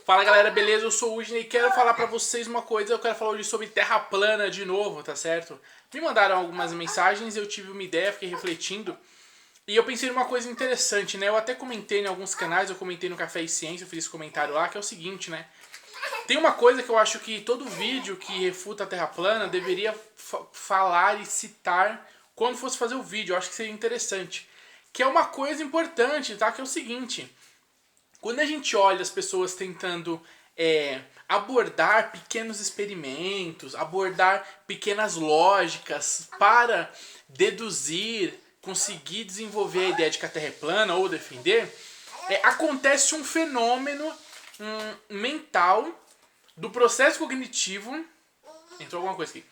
Fala galera, beleza? Eu sou o Udney e quero falar pra vocês uma coisa. Eu quero falar hoje sobre terra plana de novo, tá certo? Me mandaram algumas mensagens, eu tive uma ideia, fiquei refletindo. E eu pensei numa coisa interessante, né? Eu até comentei em alguns canais, eu comentei no Café e Ciência, eu fiz esse comentário lá, que é o seguinte, né? Tem uma coisa que eu acho que todo vídeo que refuta a terra plana deveria falar e citar quando fosse fazer o vídeo. Eu acho que seria interessante. Que é uma coisa importante, tá? Que é o seguinte. Quando a gente olha as pessoas tentando abordar pequenos experimentos, abordar pequenas lógicas para deduzir, conseguir desenvolver a ideia de que a Terra é plana ou defender, acontece um fenômeno mental do processo cognitivo. Entrou alguma coisa aqui.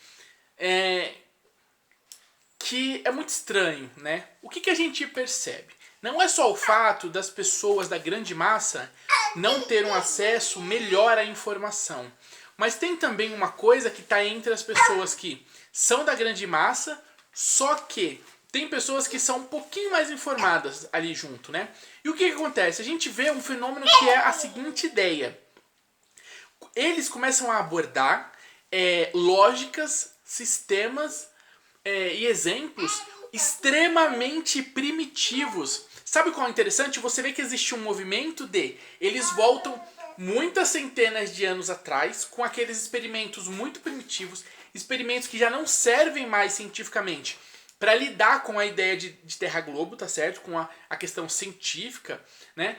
Que é muito estranho, né? O que a gente percebe? Não é só o fato das pessoas da grande massa não ter um acesso melhor à informação, mas tem também uma coisa que está entre as pessoas que são da grande massa, só que tem pessoas que são um pouquinho mais informadas ali junto, né? E o que acontece? A gente vê um fenômeno que é a seguinte ideia. Eles começam a abordar lógicas, sistemas e exemplos extremamente primitivos. Sabe qual é interessante? Você vê que existe um movimento de eles voltam muitas centenas de anos atrás com aqueles experimentos muito primitivos, experimentos que já não servem mais cientificamente para lidar com a ideia de Terra Globo, tá certo? Com a questão científica, né?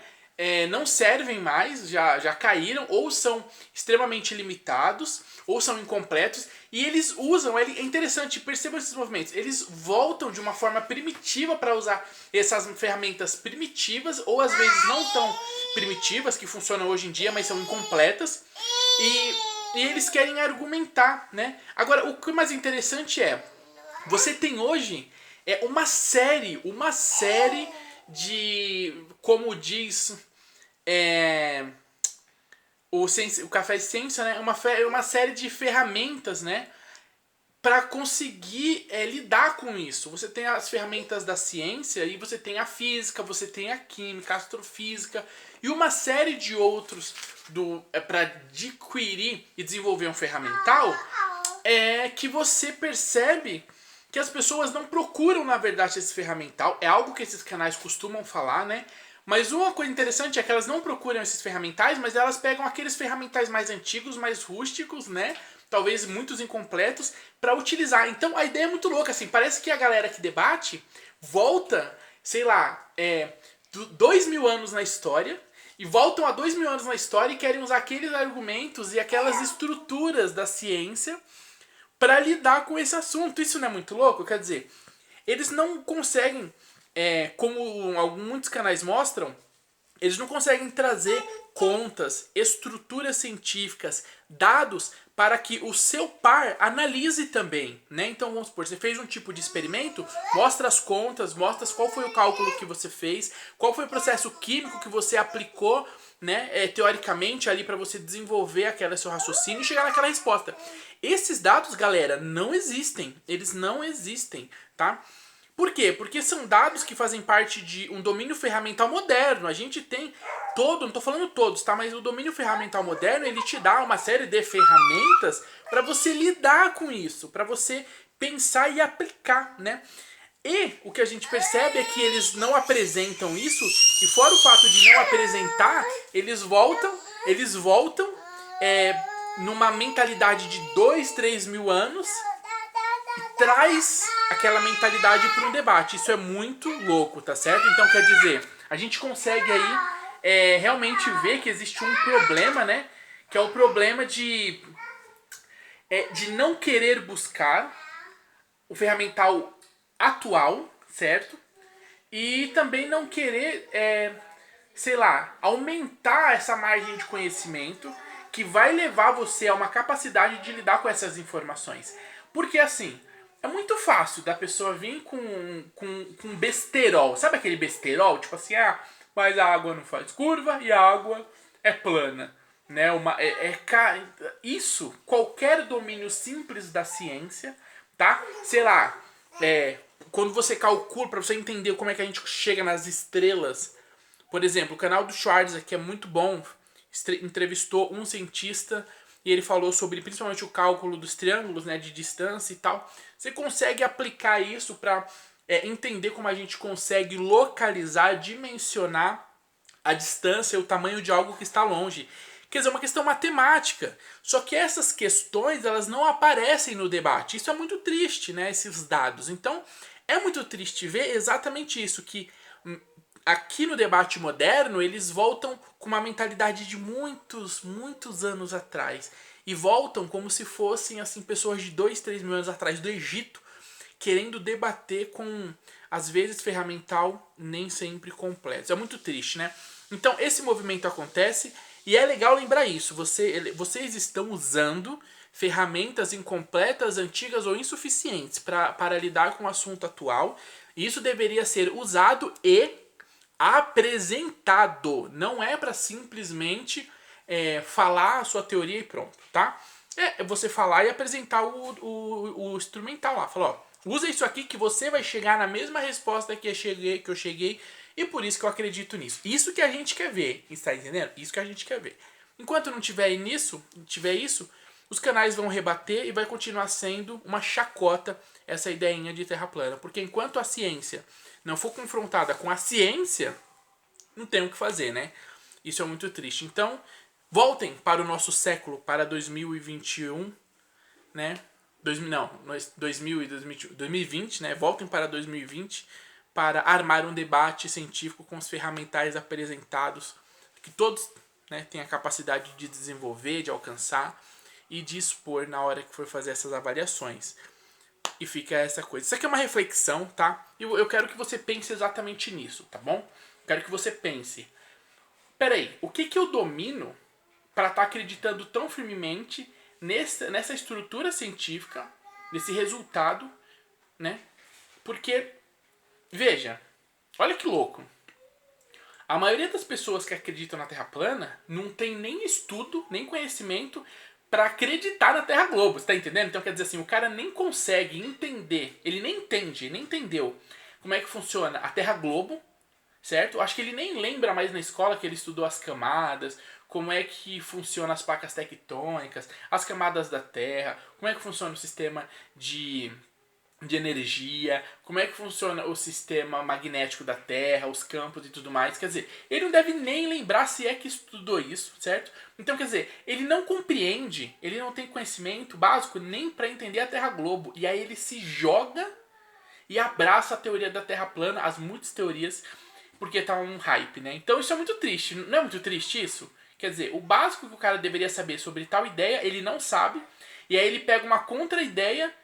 Não servem mais, já caíram, ou são extremamente limitados, ou são incompletos, e eles usam, é interessante, percebam esses movimentos, eles voltam de uma forma primitiva para usar essas ferramentas primitivas, ou às vezes não tão primitivas, que funcionam hoje em dia, mas são incompletas, e eles querem argumentar, né? Agora, o que é mais interessante você tem hoje uma série de, como diz o Café de Ciência, né? Uma série de ferramentas, né? Para conseguir lidar com isso. Você tem as ferramentas da ciência e você tem a física, você tem a química, a astrofísica e uma série de outros para adquirir e desenvolver um ferramental que você percebe que as pessoas não procuram, na verdade, esse ferramental. É algo que esses canais costumam falar, né? Mas uma coisa interessante é que elas não procuram esses ferramentais, mas elas pegam aqueles ferramentais mais antigos, mais rústicos, né? Talvez muitos incompletos, para utilizar. Então a ideia é muito louca, assim. Parece que a galera que debate volta, sei lá, 2000 anos na história, e voltam a 2000 anos na história e querem usar aqueles argumentos e aquelas estruturas da ciência para lidar com esse assunto. Isso não é muito louco? Quer dizer, eles não conseguem, como muitos canais mostram, eles não conseguem trazer contas, estruturas científicas, dados para que o seu par analise também, né? Então vamos supor, você fez um tipo de experimento, mostra as contas, mostra qual foi o cálculo que você fez, qual foi o processo químico que você aplicou, né, teoricamente ali para você desenvolver aquele seu raciocínio e chegar naquela resposta. Esses dados, galera, não existem. Eles não existem, tá? Por quê? Porque são dados que fazem parte de um domínio ferramental moderno. A gente tem não estou falando todos, tá? Mas o domínio ferramental moderno, ele te dá uma série de ferramentas para você lidar com isso, para você pensar e aplicar, né? E o que a gente percebe é que eles não apresentam isso, e fora o fato de não apresentar, eles voltam numa mentalidade de 2, 3 mil anos e traz aquela mentalidade para um debate. Isso é muito louco, tá certo? Então quer dizer, a gente consegue aí realmente ver que existe um problema, né? Que é o problema de não querer buscar o ferramental atual, certo? E também não querer, sei lá, aumentar essa margem de conhecimento que vai levar você a uma capacidade de lidar com essas informações. Porque assim, é muito fácil da pessoa vir com besterol. Sabe aquele besterol? Tipo assim, mas a água não faz curva e a água é plana. Né? Isso, qualquer domínio simples da ciência, tá? Sei lá, quando você calcula, para você entender como é que a gente chega nas estrelas. Por exemplo, o canal do Schwarzer, que é muito bom, entrevistou um cientista e ele falou sobre principalmente o cálculo dos triângulos, né, de distância e tal. Você consegue aplicar isso para entender como a gente consegue localizar, dimensionar a distância e o tamanho de algo que está longe. Quer dizer, é uma questão matemática. Só que essas questões, elas não aparecem no debate. Isso é muito triste, né, esses dados. Então, é muito triste ver exatamente isso, que aqui no debate moderno, eles voltam com uma mentalidade de muitos, muitos anos atrás. E voltam como se fossem assim pessoas de 2, 3 mil anos atrás do Egito, querendo debater com, às vezes, ferramental nem sempre completo. É muito triste, né? Então, esse movimento acontece e é legal lembrar isso. Vocês estão usando ferramentas incompletas, antigas ou insuficientes para lidar com o assunto atual. Isso deveria ser usado e apresentado. Não é para simplesmente falar a sua teoria e pronto, tá? É você falar e apresentar o instrumental lá. Falar, ó, usa isso aqui que você vai chegar na mesma resposta que eu cheguei e por isso que eu acredito nisso. Isso que a gente quer ver, está entendendo? Isso que a gente quer ver. Enquanto não tiver isso, os canais vão rebater e vai continuar sendo uma chacota essa ideinha de terra plana. Porque enquanto a ciência não for confrontada com a ciência, não tem o que fazer, né? Isso é muito triste. Então, voltem para o nosso século, para 2021, né? 2020, né? Voltem para 2020 para armar um debate científico com os ferramentais apresentados, que todos, né, têm a capacidade de desenvolver, de alcançar e de expor na hora que for fazer essas avaliações. E fica essa coisa. Isso aqui é uma reflexão, tá? E eu quero que você pense exatamente nisso, tá bom? Quero que você pense. Peraí, o que eu domino para estar acreditando tão firmemente nessa estrutura científica, nesse resultado, né? Porque, veja, olha que louco. A maioria das pessoas que acreditam na Terra plana não tem nem estudo, nem conhecimento para acreditar na Terra globo, você tá entendendo? Então quer dizer assim, o cara nem consegue entender, ele nem entende, nem entendeu como é que funciona a Terra globo, certo? Acho que ele nem lembra mais na escola que ele estudou as camadas, como é que funciona as placas tectônicas, as camadas da Terra, como é que funciona o sistema de energia, como é que funciona o sistema magnético da Terra, os campos e tudo mais. Quer dizer, ele não deve nem lembrar se é que estudou isso, certo? Então, quer dizer, ele não compreende, ele não tem conhecimento básico nem para entender a Terra globo. E aí ele se joga e abraça a teoria da Terra plana, as muitas teorias, porque tá um hype, né? Então isso é muito triste. Não é muito triste isso? Quer dizer, o básico que o cara deveria saber sobre tal ideia, ele não sabe. E aí ele pega uma contra-ideia,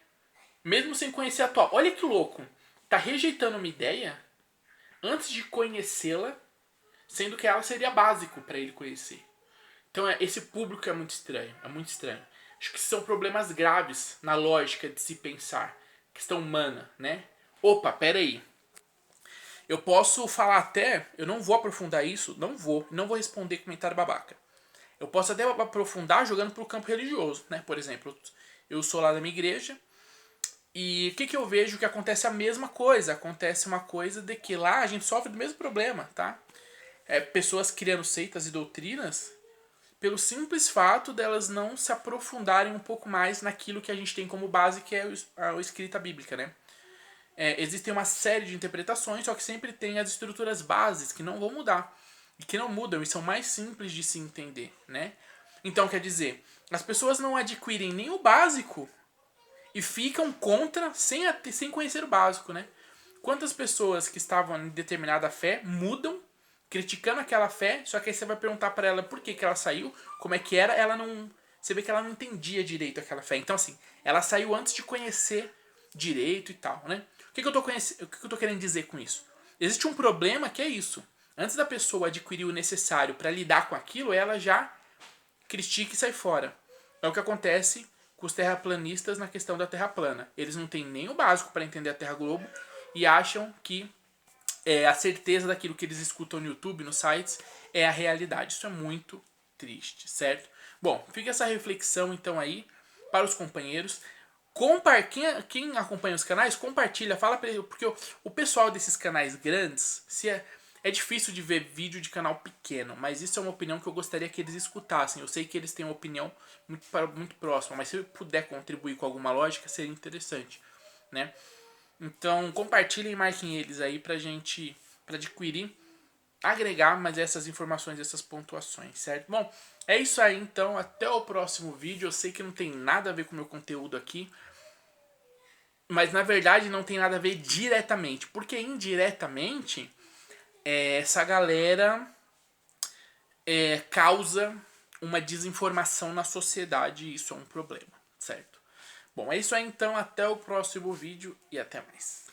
mesmo sem conhecer a atual. Olha que louco. Tá rejeitando uma ideia antes de conhecê-la, sendo que ela seria básico para ele conhecer. Então esse público é muito estranho. É muito estranho. Acho que são problemas graves na lógica de se pensar. Questão humana, né? Opa, peraí. Eu posso falar até, eu não vou aprofundar isso, não vou responder comentário babaca. Eu posso até aprofundar jogando pro campo religioso, né? Por exemplo, eu sou lá da minha igreja e o que eu vejo que acontece a mesma coisa. Acontece uma coisa de que lá a gente sofre do mesmo problema, tá? Pessoas criando seitas e doutrinas pelo simples fato delas não se aprofundarem um pouco mais naquilo que a gente tem como base, que é a escrita bíblica, né? Existem uma série de interpretações, só que sempre tem as estruturas bases que não vão mudar. E que não mudam e são mais simples de se entender, né? Então, quer dizer, as pessoas não adquirem nem o básico e ficam contra sem conhecer o básico, né? Quantas pessoas que estavam em determinada fé mudam, criticando aquela fé, só que aí você vai perguntar para ela por que ela saiu, como é que era, ela não... Você vê que ela não entendia direito aquela fé. Então, assim, ela saiu antes de conhecer direito e tal, né? O que eu tô querendo dizer com isso? Existe um problema que é isso. Antes da pessoa adquirir o necessário para lidar com aquilo, ela já critica e sai fora. É o que acontece com os terraplanistas na questão da Terra plana. Eles não têm nem o básico para entender a Terra globo e acham que a certeza daquilo que eles escutam no YouTube, nos sites, é a realidade. Isso é muito triste, certo? Bom, fica essa reflexão então aí para os companheiros. Quem acompanha os canais, compartilha, fala pra ele, porque o pessoal desses canais grandes, É difícil de ver vídeo de canal pequeno, mas isso é uma opinião que eu gostaria que eles escutassem. Eu sei que eles têm uma opinião muito próxima, mas se eu puder contribuir com alguma lógica, seria interessante, né? Então, compartilhem e marquem eles aí pra gente, pra adquirir, agregar mais essas informações, essas pontuações, certo? Bom, é isso aí então, até o próximo vídeo. Eu sei que não tem nada a ver com o meu conteúdo aqui, mas na verdade não tem nada a ver diretamente, porque indiretamente essa galera causa uma desinformação na sociedade e isso é um problema, certo? Bom, é isso aí então, até o próximo vídeo e até mais.